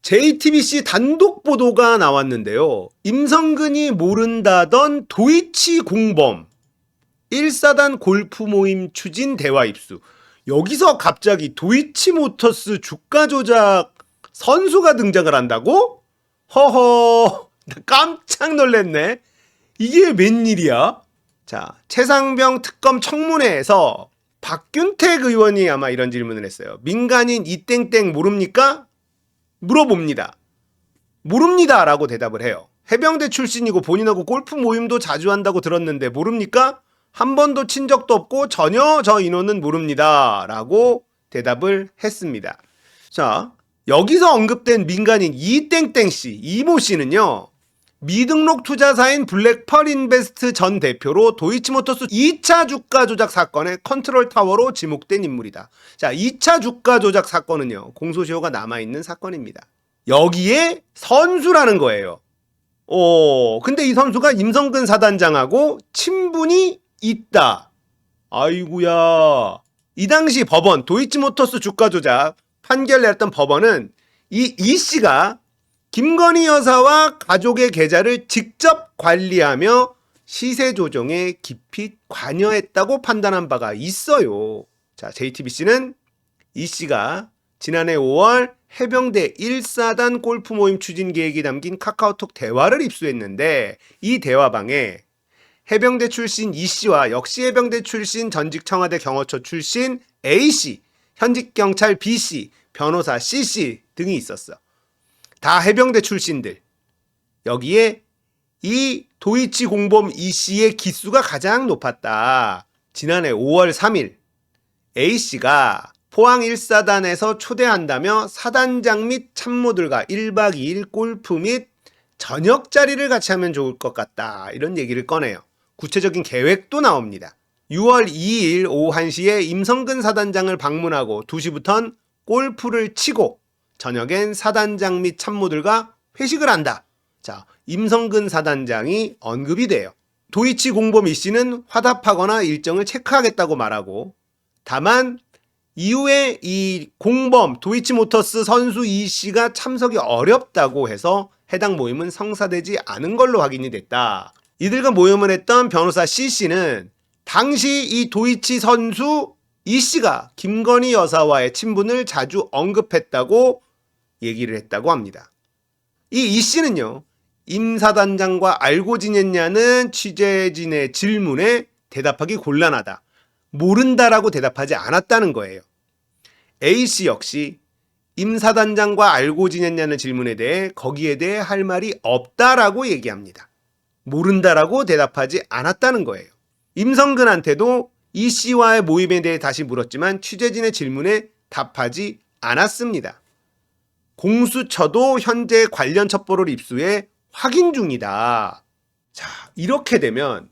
JTBC 단독 보도가 나왔는데요. 임성근이 모른다던 도이치 공범 1사단 골프 모임 추진 대화 입수. 여기서 갑자기 도이치모터스 주가 조작 선수가 등장을 한다고? 허허, 나 깜짝 놀랐네. 이게 웬일이야? 자, 최상병 특검 청문회에서 박균택 의원이 아마 이런 질문을 했어요. 민간인 이땡땡 모릅니까? 물어봅니다. 모릅니다 라고 대답을 해요. 해병대 출신이고 본인하고 골프 모임도 자주 한다고 들었는데 모릅니까? 한 번도 친 적도 없고 전혀 저 인원은 모릅니다 라고 대답을 했습니다. 자, 여기서 언급된 민간인 이땡땡씨, 이모씨는요, 미등록 투자사인 블랙펄 인베스트 전 대표로 도이치모터스 2차 주가 조작 사건의 컨트롤 타워로 지목된 인물이다. 자, 2차 주가 조작 사건은요, 공소시효가 남아있는 사건입니다. 여기에 선수라는 거예요. 근데 이 선수가 임성근 사단장하고 친분이 있다. 아이구야. 이 당시 법원, 도이치모터스 주가 조작 판결 내렸던 법원은 이 씨가 김건희 여사와 가족의 계좌를 직접 관리하며 시세 조정에 깊이 관여했다고 판단한 바가 있어요. 자, JTBC는 이 씨가 지난해 5월 해병대 1사단 골프 모임 추진 계획이 담긴 카카오톡 대화를 입수했는데 이 대화방에 해병대 출신 이 씨와 역시 해병대 출신 전직 청와대 경호처 출신 A 씨, 현직 경찰 B 씨, 변호사 C 씨 등이 있었어. 다 해병대 출신들. 여기에 이 도이치 공범 이 씨의 기수가 가장 높았다. 지난해 5월 3일 A씨가 포항 1사단에서 초대한다며 사단장 및 참모들과 1박 2일 골프 및 저녁 자리를 같이 하면 좋을 것 같다. 이런 얘기를 꺼내요. 구체적인 계획도 나옵니다. 6월 2일 오후 1시에 임성근 사단장을 방문하고 2시부터는 골프를 치고 저녁엔 사단장 및 참모들과 회식을 한다. 자, 임성근 사단장이 언급이 돼요. 도이치 공범 이 씨는 화답하거나 일정을 체크하겠다고 말하고, 다만 이후에 이 공범 도이치모터스 선수 이 씨가 참석이 어렵다고 해서 해당 모임은 성사되지 않은 걸로 확인이 됐다. 이들과 모임을 했던 변호사 C 씨는 당시 이 도이치 선수 이 씨가 김건희 여사와의 친분을 자주 언급했다고 얘기를 했다고 합니다. 이 씨는요, 임 사단장과 알고 지냈냐는 취재진의 질문에 대답하기 곤란하다. 모른다라고 대답하지 않았다는 거예요. A씨 역시 임 사단장과 알고 지냈냐는 질문에 대해 거기에 대해 할 말이 없다라고 얘기합니다. 모른다라고 대답하지 않았다는 거예요. 임성근한테도 이 씨와의 모임에 대해 다시 물었지만 취재진의 질문에 답하지 않았습니다. 공수처도 현재 관련 첩보를 입수해 확인 중이다. 자, 이렇게 되면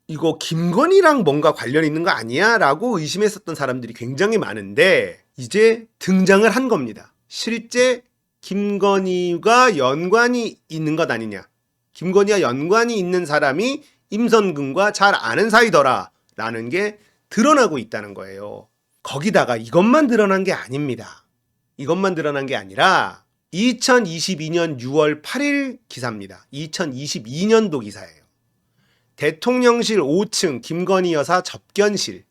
이거 김건희랑 뭔가 관련 있는 거 아니야? 라고 의심했었던 사람들이 굉장히 많은데 이제 등장을 한 겁니다. 실제 김건희가 연관이 있는 것 아니냐? 김건희와 연관이 있는 사람이 임성근과 잘 아는 사이더라 라는 게 드러나고 있다는 거예요. 거기다가 이것만 드러난 게 아닙니다. 이것만 드러난 게 아니라 2022년 6월 8일 기사입니다. 2022년도 기사예요. 대통령실 5층 김건희 여사 접견실.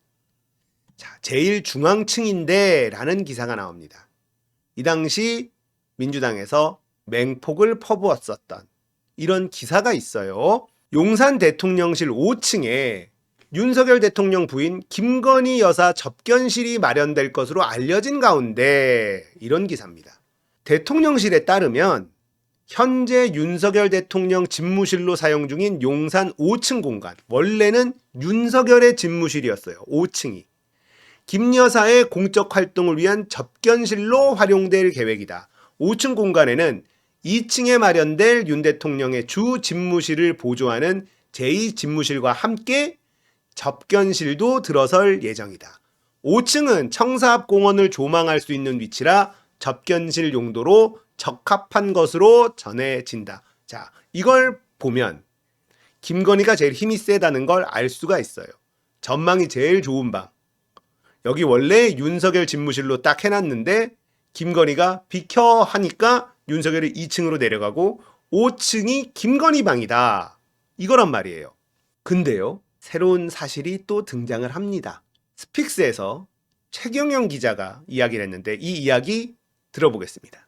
자, 제일 중앙층인데 라는 기사가 나옵니다. 이 당시 민주당에서 맹폭을 퍼부었었던 이런 기사가 있어요. 용산 대통령실 5층에 윤석열 대통령 부인 김건희 여사 접견실이 마련될 것으로 알려진 가운데 이런 기사입니다. 대통령실에 따르면 현재 윤석열 대통령 집무실로 사용 중인 용산 5층 공간, 원래는 윤석열의 집무실이었어요. 5층이. 김 여사의 공적 활동을 위한 접견실로 활용될 계획이다. 5층 공간에는 2층에 마련될 윤 대통령의 주 집무실을 보조하는 제2집무실과 함께 접견실도 들어설 예정이다. 5층은 청사 앞 공원을 조망할 수 있는 위치라 접견실 용도로 적합한 것으로 전해진다. 자, 이걸 보면 김건희가 제일 힘이 세다는 걸 알 수가 있어요. 전망이 제일 좋은 방. 여기 원래 윤석열 집무실로 딱 해놨는데 김건희가 비켜 하니까 윤석열이 2층으로 내려가고 5층이 김건희 방이다. 이거란 말이에요. 근데요, 새로운 사실이 또 등장을 합니다. 스픽스에서 최경영 기자가 이야기를 했는데 이 이야기 들어보겠습니다.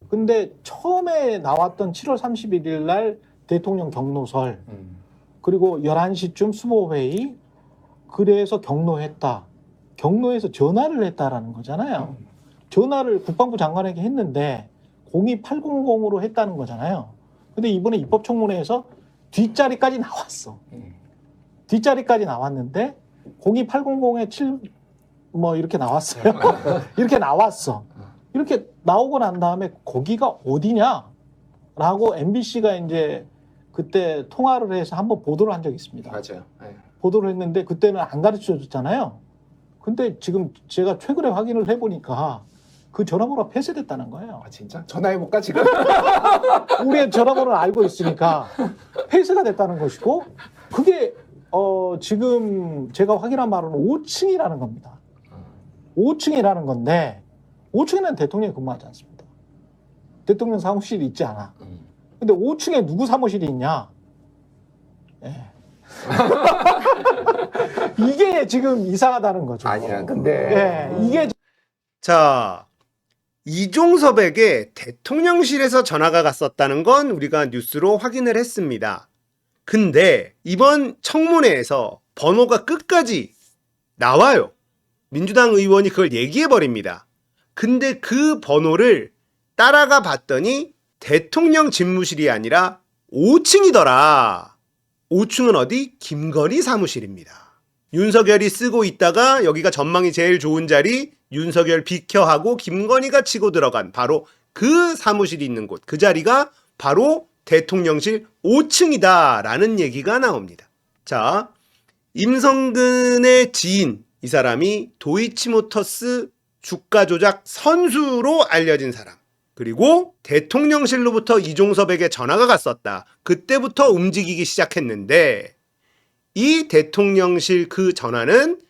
근데 처음에 나왔던 7월 31일 날 대통령 경로설 그리고 11시쯤 수모회의 그래서 경로했다. 경로에서 전화를 했다라는 거잖아요. 전화를 국방부 장관에게 했는데 02800으로 했다는 거잖아요. 근데 이번에 입법청문회에서 뒷자리까지 나왔어. 뒷자리까지 나왔는데 02800에 7 뭐 이렇게 나왔어요. 이렇게 나왔어. 이렇게 나오고 난 다음에 거기가 어디냐라고 MBC가 이제 그때 통화를 해서 한번 보도를 한 적이 있습니다. 맞아요. 네. 보도를 했는데 그때는 안 가르쳐 줬잖아요. 근데 지금 제가 최근에 확인을 해보니까 그 전화번호가 폐쇄됐다는 거예요. 아 진짜? 전화해볼까 지금? 우리의 전화번호를 알고 있으니까 폐쇄가 됐다는 것이고 그게 지금 제가 확인한 바로는 5층이라는 겁니다. 5층이라는 건데 5층에는 대통령이 근무하지 않습니다. 대통령 사무실이 있지 않아. 근데 5층에 누구 사무실이 있냐? 예. 이게 지금 이상하다는 거죠. 아니야 근데 예, 이게 자, 이종섭에게 대통령실에서 전화가 갔었다는 건 우리가 뉴스로 확인을 했습니다. 근데 이번 청문회에서 번호가 끝까지 나와요. 민주당 의원이 그걸 얘기해버립니다. 근데 그 번호를 따라가 봤더니 대통령 집무실이 아니라 5층이더라. 5층은 어디? 김건희 사무실입니다. 윤석열이 쓰고 있다가 여기가 전망이 제일 좋은 자리, 윤석열 비켜하고 김건희가 치고 들어간 바로 그 사무실이 있는 곳, 그 자리가 바로 대통령실 5층이다 라는 얘기가 나옵니다. 자, 임성근의 지인, 이 사람이 도이치모터스 주가 조작 선수로 알려진 사람. 그리고 대통령실로부터 이종섭에게 전화가 갔었다. 그때부터 움직이기 시작했는데 이 대통령실 그 전화는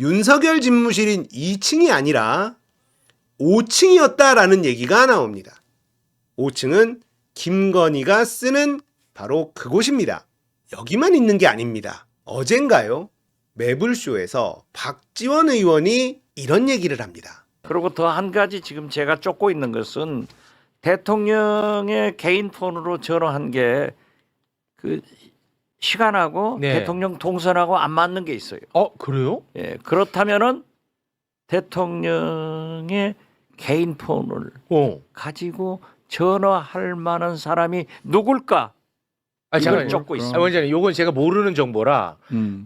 윤석열 집무실인 2층이 아니라 5층이었다라는 얘기가 나옵니다. 5층은 김건희가 쓰는 바로 그곳입니다. 여기만 있는 게 아닙니다. 어젠가요? 매불쇼에서 박지원 의원이 이런 얘기를 합니다. 그리고 더 한 가지 지금 제가 쫓고 있는 것은 대통령의 개인 폰으로 전화한 게 그 시간하고 네. 대통령 동선하고 안 맞는 게 있어요. 그래요? 예, 그렇다면은 대통령의 개인 폰을 가지고 전화할 만한 사람이 누굴까? 이걸 잠깐만요. 쫓고 있습니다. 원장님, 요건 제가 모르는 정보라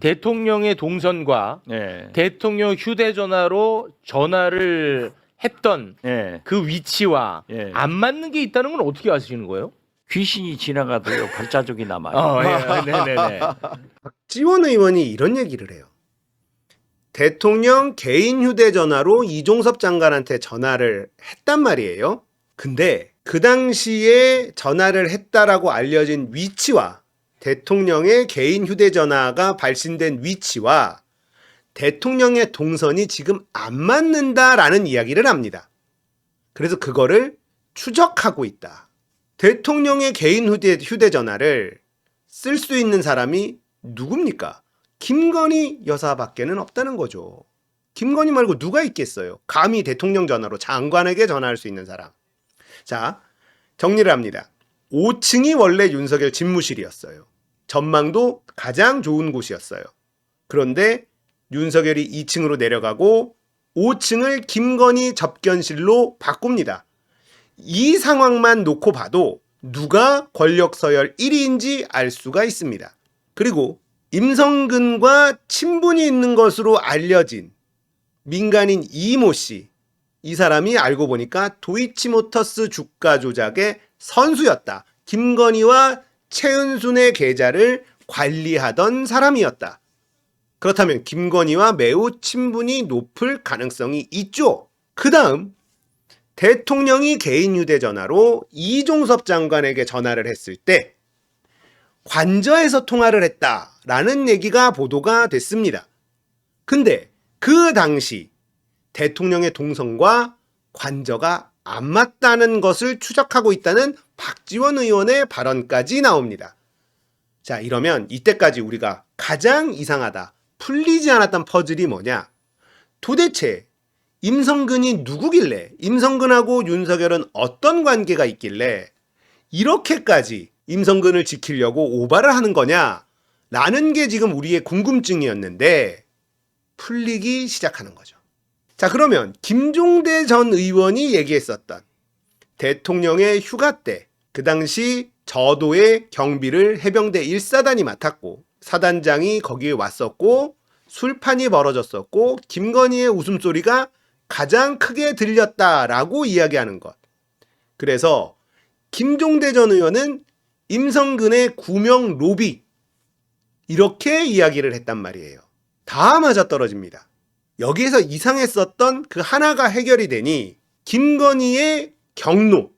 대통령의 동선과 예, 대통령 휴대전화로 전화를 했던 예, 그 위치와 예. 안 맞는 게 있다는 건 어떻게 아시는 거예요? 귀신이 지나가도요 발자국이 남아요. 네네네. 박지원 의원이 이런 얘기를 해요. 대통령 개인 휴대전화로 이종섭 장관한테 전화를 했단 말이에요. 근데 그 당시에 전화를 했다라고 알려진 위치와 대통령의 개인 휴대전화가 발신된 위치와 대통령의 동선이 지금 안 맞는다라는 이야기를 합니다. 그래서 그거를 추적하고 있다. 대통령의 개인 휴대전화를 쓸 수 있는 사람이 누굽니까? 김건희 여사밖에는 없다는 거죠. 김건희 말고 누가 있겠어요? 감히 대통령 전화로 장관에게 전화할 수 있는 사람. 자, 정리를 합니다. 5층이 원래 윤석열 집무실이었어요. 전망도 가장 좋은 곳이었어요. 그런데 윤석열이 2층으로 내려가고 5층을 김건희 접견실로 바꿉니다. 이 상황만 놓고 봐도 누가 권력 서열 1위인지 알 수가 있습니다. 그리고 임성근과 친분이 있는 것으로 알려진 민간인 이모 씨, 이 사람이 알고 보니까 도이치모터스 주가 조작의 선수였다. 김건희와 최은순의 계좌를 관리하던 사람이었다. 그렇다면 김건희와 매우 친분이 높을 가능성이 있죠. 그 다음 대통령이 개인 휴대전화로 이종섭 장관에게 전화를 했을 때 관저에서 통화를 했다라는 얘기가 보도가 됐습니다. 근데 그 당시 대통령의 동선과 관저가 안 맞다는 것을 추적하고 있다는 박지원 의원의 발언까지 나옵니다. 자, 이러면 이때까지 우리가 가장 이상하다, 풀리지 않았던 퍼즐이 뭐냐? 도대체 임성근이 누구길래, 임성근하고 윤석열은 어떤 관계가 있길래 이렇게까지 임성근을 지키려고 오바를 하는 거냐? 라는 게 지금 우리의 궁금증이었는데 풀리기 시작하는 거죠. 자, 그러면 김종대 전 의원이 얘기했었던 대통령의 휴가 때 그 당시 저도의 경비를 해병대 1사단이 맡았고 사단장이 거기에 왔었고 술판이 벌어졌었고 김건희의 웃음소리가 가장 크게 들렸다라고 이야기하는 것. 그래서 김종대 전 의원은 임성근의 구명 로비 이렇게 이야기를 했단 말이에요. 다 맞아떨어집니다. 여기에서 이상했었던 그 하나가 해결이 되니 김건희의 경로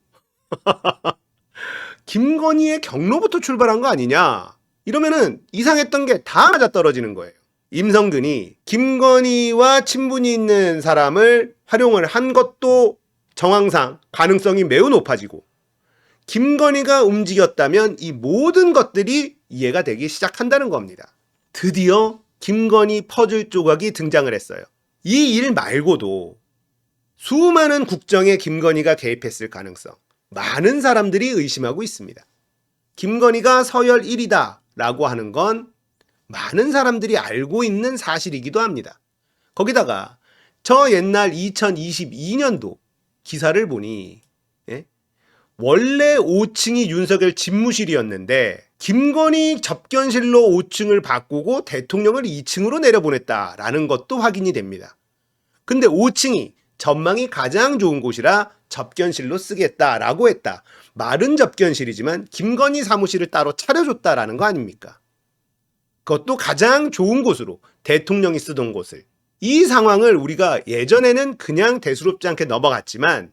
김건희의 경로부터 출발한 거 아니냐, 이러면은 이상했던 게 다 맞아떨어지는 거예요. 임성근이 김건희와 친분이 있는 사람을 활용을 한 것도 정황상 가능성이 매우 높아지고 김건희가 움직였다면 이 모든 것들이 이해가 되기 시작한다는 겁니다. 드디어 김건희 퍼즐 조각이 등장을 했어요. 이 일 말고도 수많은 국정에 김건희가 개입했을 가능성, 많은 사람들이 의심하고 있습니다. 김건희가 서열 1위다 라고 하는 건 많은 사람들이 알고 있는 사실이기도 합니다. 거기다가 저 옛날 2022년도 기사를 보니 원래 5층이 윤석열 집무실이었는데 김건희 접견실로 5층을 바꾸고 대통령을 2층으로 내려보냈다라는 것도 확인이 됩니다. 근데 5층이 전망이 가장 좋은 곳이라 접견실로 쓰겠다라고 했다. 말은 접견실이지만 김건희 사무실을 따로 차려줬다라는 거 아닙니까? 그것도 가장 좋은 곳으로, 대통령이 쓰던 곳을. 이 상황을 우리가 예전에는 그냥 대수롭지 않게 넘어갔지만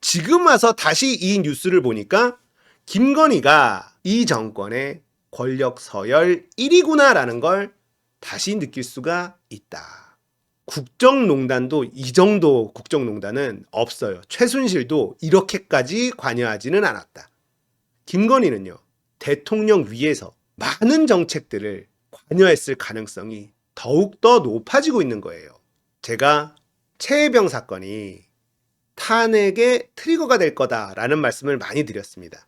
지금 와서 다시 이 뉴스를 보니까 김건희가 이 정권의 권력 서열 1위구나라는 걸 다시 느낄 수가 있다. 국정농단도 이 정도 국정농단은 없어요. 최순실도 이렇게까지 관여하지는 않았다. 김건희는요, 대통령 위에서 많은 정책들을 관여했을 가능성이 더욱더 높아지고 있는 거예요. 제가 최혜병 사건이 탄핵의 트리거가 될 거다라는 말씀을 많이 드렸습니다.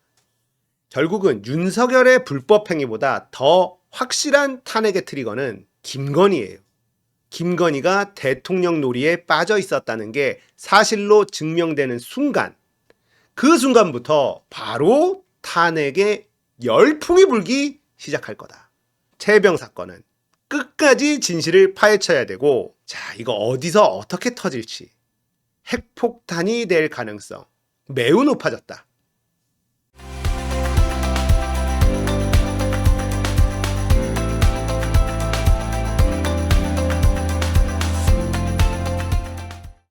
결국은 윤석열의 불법 행위보다 더 확실한 탄핵의 트리거는 김건희예요. 김건희가 대통령 놀이에 빠져 있었다는 게 사실로 증명되는 순간, 그 순간부터 바로 탄핵의 열풍이 불기 시작할 거다. 최혜병 사건은 끝까지 진실을 파헤쳐야 되고, 자, 이거 어디서 어떻게 터질지, 핵폭탄이 될 가능성 매우 높아졌다.